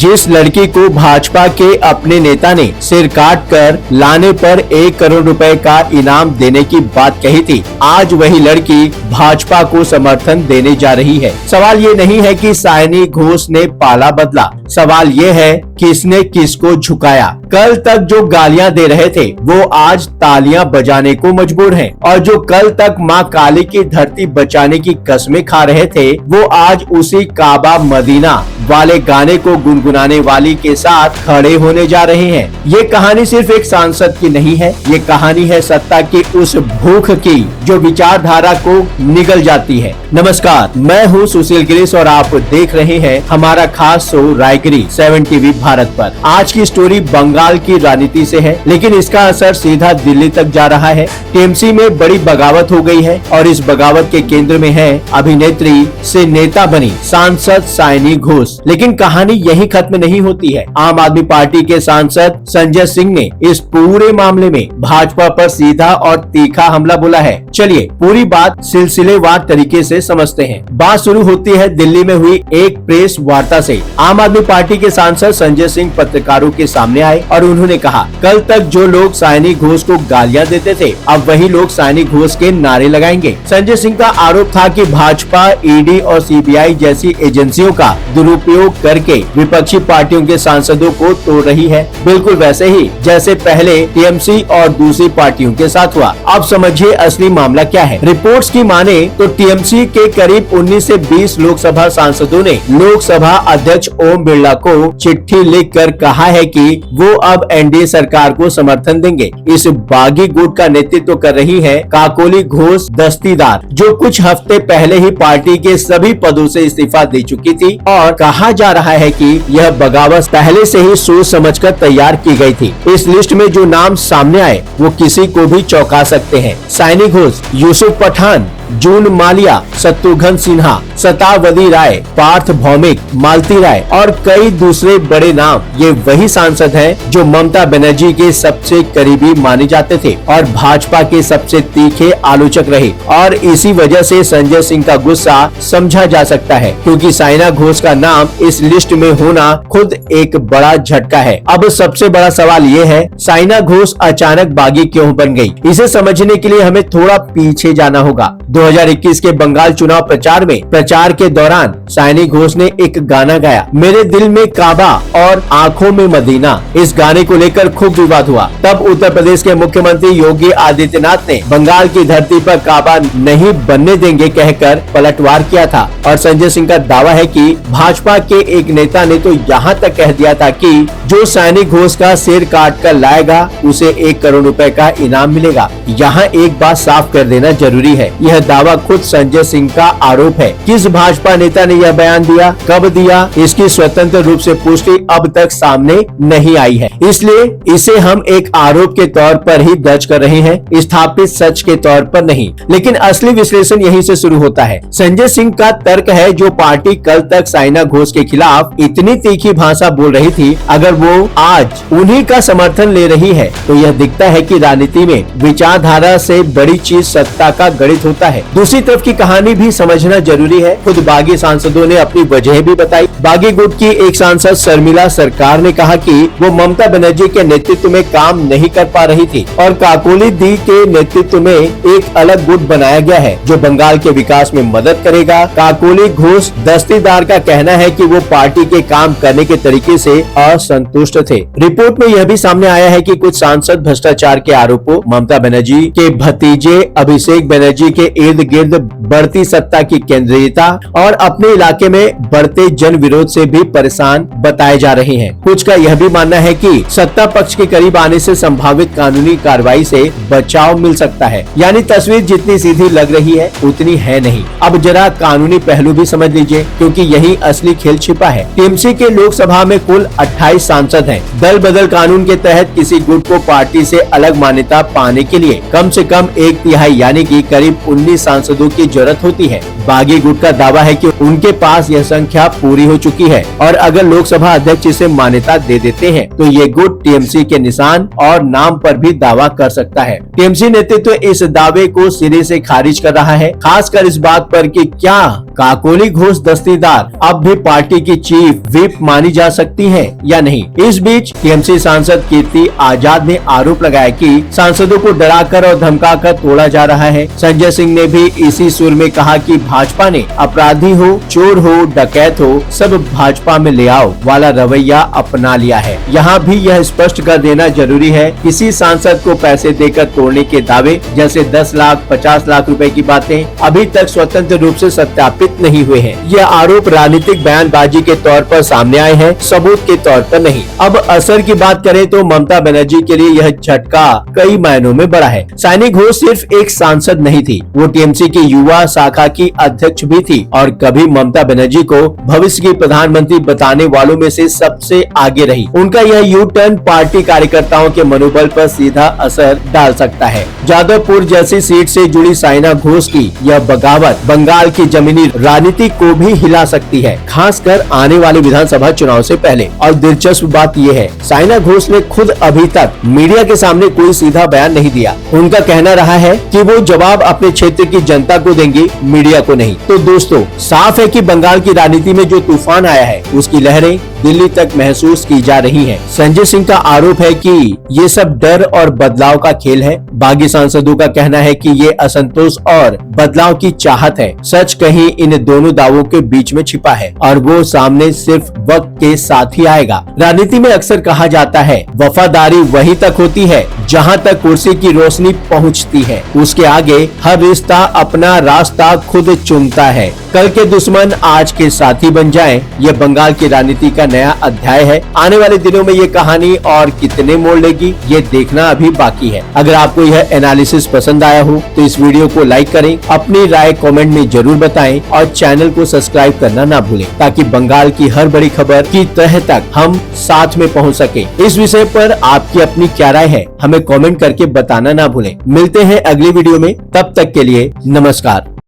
जिस लड़की को भाजपा के अपने नेता ने सिर काट कर लाने पर 1 करोड़ रुपए का इनाम देने की बात कही थी, आज वही लड़की भाजपा को समर्थन देने जा रही है। सवाल ये नहीं है कि सायनी घोष ने पाला बदला, सवाल ये है किसने किसको झुकाया। कल तक जो गालियां दे रहे थे वो आज तालियां बजाने को मजबूर हैं, और जो कल तक मां काली की धरती बचाने की कसमें खा रहे थे वो आज उसी काबा मदीना वाले गाने को गुनगुनाने वाली के साथ खड़े होने जा रहे हैं। ये कहानी सिर्फ एक सांसद की नहीं है, ये कहानी है सत्ता की उस भूख की जो विचारधारा को निगल जाती है। नमस्कार, मैं हूँ सुशील गिरीश और आप देख रहे हैं हमारा खास शो रायगिरी 7 टीवी भारत पर। आज की स्टोरी बंगाल की राजनीति से है, लेकिन इसका असर सीधा दिल्ली तक जा रहा है। टीएमसी में बड़ी बगावत हो गई है और इस बगावत के केंद्र में है अभिनेत्री से नेता बनी सांसद सायनी घोष। लेकिन कहानी यही खत्म नहीं होती है। आम आदमी पार्टी के सांसद संजय सिंह ने इस पूरे मामले में भाजपा पर सीधा और तीखा हमला बोला है। चलिए पूरी बात सिलसिलेवार तरीके से समझते हैं। बात शुरू होती है दिल्ली में हुई एक प्रेस वार्ता से। आम आदमी पार्टी के सांसद संजय सिंह पत्रकारों के सामने आए और उन्होंने कहा, कल तक जो लोग सायनी घोष को गालियां देते थे अब वही लोग सायनी घोष के नारे लगाएंगे। संजय सिंह का आरोप था कि भाजपा ईडी और सीबीआई जैसी एजेंसियों का दुरुपयोग करके विपक्षी पार्टियों के सांसदों को तोड़ रही है, बिल्कुल वैसे ही जैसे पहले टीएमसी और दूसरी पार्टियों के साथ हुआ। अब समझिए असली मामला क्या है। रिपोर्ट्स की माने तो टीएमसी के करीब 19 से 20 लोकसभा सांसदों ने लोकसभा अध्यक्ष ओम बिरला को चिट्ठी लिखकर कहा है कि वो अब एनडीए सरकार को समर्थन देंगे। इस बागी गुट का नेतृत्व कर रही है काकोली घोष दस्तीदार, जो कुछ हफ्ते पहले ही पार्टी के सभी पदों से इस्तीफा दे चुकी थी, और कहा जा रहा है कि यह बगावत पहले से ही सोच समझकर तैयार की गई थी। इस लिस्ट में जो नाम सामने आए वो किसी को भी चौंका सकते हैं। सायनी घोष, यूसुफ पठान, जून मालिया, शत्रुघ्न सिन्हा, शतावती राय, पार्थ भौमिक, मालती राय और कई दूसरे बड़े नाम, ये वही सांसद हैं जो ममता बनर्जी के सबसे करीबी माने जाते थे और भाजपा के सबसे तीखे आलोचक रहे। और इसी वजह से संजय सिंह का गुस्सा समझा जा सकता है, क्योंकि सायना घोष का नाम इस लिस्ट में होना खुद एक बड़ा झटका है। अब सबसे बड़ा सवाल ये है, सायना घोष अचानक बागी क्यों बन गई? इसे समझने के लिए हमें थोड़ा पीछे जाना होगा। 2021 के बंगाल चुनाव प्रचार के दौरान सायनी घोष ने एक गाना गाया, मेरे दिल में काबा और आंखों में मदीना। इस गाने को लेकर खूब विवाद हुआ। तब उत्तर प्रदेश के मुख्यमंत्री योगी आदित्यनाथ ने बंगाल की धरती पर काबा नहीं बनने देंगे कहकर पलटवार किया था। और संजय सिंह का दावा है कि भाजपा के एक नेता ने तो यहाँ तक कह दिया था कि जो सायनी घोष का सिर काट कर लाएगा उसे 1 करोड़ रुपए का इनाम मिलेगा। यहाँ एक बात साफ कर देना जरूरी है, यह दावा खुद संजय सिंह का आरोप है। किस भाजपा नेता ने यह बयान दिया, कब दिया, इसकी स्वतंत्र रूप से पुष्टि अब तक सामने नहीं आई है, इसलिए इसे हम एक आरोप के तौर पर ही दर्ज कर रहे हैं, स्थापित सच के तौर पर नहीं। लेकिन असली विश्लेषण यहीं से शुरू होता है। संजय सिंह का तर्क है, जो पार्टी कल तक सायना घोष के खिलाफ इतनी तीखी भाषा बोल रही थी, अगर वो आज उन्हीं का समर्थन ले रही है तो यह दिखता है कि राजनीति में विचारधारा से बड़ी चीज सत्ता का गणित होता है। दूसरी तरफ की कहानी भी समझना जरूरी है। खुद बागी सांसदों ने अपनी वजह भी बताई। बागी गुट की एक सांसद शर्मिला सरकार ने कहा कि वो ममता बनर्जी के नेतृत्व में काम नहीं कर पा रही थी और काकोली दी के नेतृत्व में एक अलग गुट बनाया गया है जो बंगाल के विकास में मदद करेगा। काकोली घोष दस्तीदार का कहना है कि वो पार्टी के काम करने के तरीके से असंतुष्ट थे। रिपोर्ट में यह भी सामने आया है कि कुछ सांसद भ्रष्टाचार के आरोपों, ममता बनर्जी के भतीजे अभिषेक बनर्जी के इर्द गिर्द बढ़ती सत्ता की केंद्रीयता और अपने इलाके में बढ़ते जन विरोध से भी परेशान बताए जा रहे हैं। कुछ का यह भी मानना है कि सत्ता पक्ष के करीब आने से संभावित कानूनी कार्रवाई से बचाव मिल सकता है। यानी तस्वीर जितनी सीधी लग रही है उतनी है नहीं। अब जरा कानूनी पहलू भी समझ लीजिए, क्योंकि यही असली खेल छिपा है। टीएमसी के लोकसभा में कुल 28 सांसद हैं। दल बदल कानून के तहत किसी गुट को पार्टी से अलग मान्यता पाने के लिए कम से कम 1/3 यानी कि करीब 19 सांसदों की जरूरत होती है। बागी गुट का दावा है कि उनके पास यह संख्या पूरी हो चुकी है और अगर लोकसभा अध्यक्ष इसे मान्यता दे देते हैं तो ये गुट टीएमसी के निशान और नाम पर भी दावा कर सकता है। टीएमसी नेतृत्व इस दावे को सिरे से खारिज कर रहा है, खासकर इस बात पर कि क्या काकोली घोष दस्तीदार अब भी पार्टी की चीफ व्हिप मानी जा सकती है या नहीं। इस बीच टीएमसी सांसद कीर्ति आजाद ने आरोप लगाया कि सांसदों को डराकर और धमकाकर तोड़ा जा रहा है। संजय सिंह ने भी इसी सुर में कहा कि भाजपा ने अपराधी हो, चोर हो, डकैत हो, सब भाजपा में ले आओ वाला रवैया अपना लिया है। यहाँ भी यह स्पष्ट कर देना जरूरी है, किसी सांसद को पैसे देकर तोड़ने के दावे जैसे 10 लाख 50 लाख रुपए की बातें अभी तक स्वतंत्र रूप से सत्यापित नहीं हुए हैं। यह आरोप राजनीतिक बयानबाजी के तौर पर सामने आए हैं, सबूत के तौर पर नहीं। अब असर की बात करें तो ममता बनर्जी के लिए यह झटका कई मायनों में बड़ा है। साइनी घोष सिर्फ एक सांसद नहीं थी, वो टीएमसी की युवा शाखा की अध्यक्ष भी थी और कभी ममता बनर्जी को भविष्य की प्रधानमंत्री बताने वालों में से सबसे आगे रही। उनका यह यू टर्न पार्टी कार्यकर्ताओं के मनोबल पर सीधा असर डाल सकता है। जादवपुर जैसी सीट से जुड़ी साइना घोष की यह बगावत बंगाल की जमीनी राजनीति को भी हिला सकती है, खासकर आने वाले विधानसभा चुनाव से पहले। और दिलचस्प बात यह है, साइना घोष ने खुद अभी तक मीडिया के सामने कोई सीधा बयान नहीं दिया। उनका कहना रहा है कि वो जवाब अपने क्षेत्र की जनता को देंगी, मीडिया को नहीं। तो दोस्तों, साफ है कि बंगाल की राजनीति में जो तूफान आया है उसकी लहरें दिल्ली तक महसूस की जा रही हैं। संजय सिंह का आरोप है कि ये सब डर और बदलाव का खेल है। बागी सांसदों का कहना है कि ये असंतोष और बदलाव की चाहत है। सच कहीं इन दोनों दावों के बीच में छिपा है और वो सामने सिर्फ वक्त के साथ ही आएगा। राजनीति में अक्सर कहा जाता है, वफादारी वहीं तक होती है जहां तक कुर्सी की रोशनी पहुंचती है, उसके आगे हर रिश्ता अपना रास्ता खुद चुनता है। कल के दुश्मन आज के साथी बन जाएं, ये बंगाल की राजनीति का नया अध्याय है। आने वाले दिनों में ये कहानी और कितने मोड़ लेगी, ये देखना अभी बाकी है। अगर आपको यह एनालिसिस पसंद आया हो तो इस वीडियो को लाइक करें, अपनी राय कमेंट में जरूर बताएं और चैनल को सब्सक्राइब करना ना भूलें, ताकि बंगाल की हर बड़ी खबर की तह तक हम साथ में पहुंच सके। इस विषय पर आपकी अपनी क्या राय है, हमें कमेंट करके बताना ना भूलें। मिलते हैं अगली वीडियो में, तब तक के लिए नमस्कार।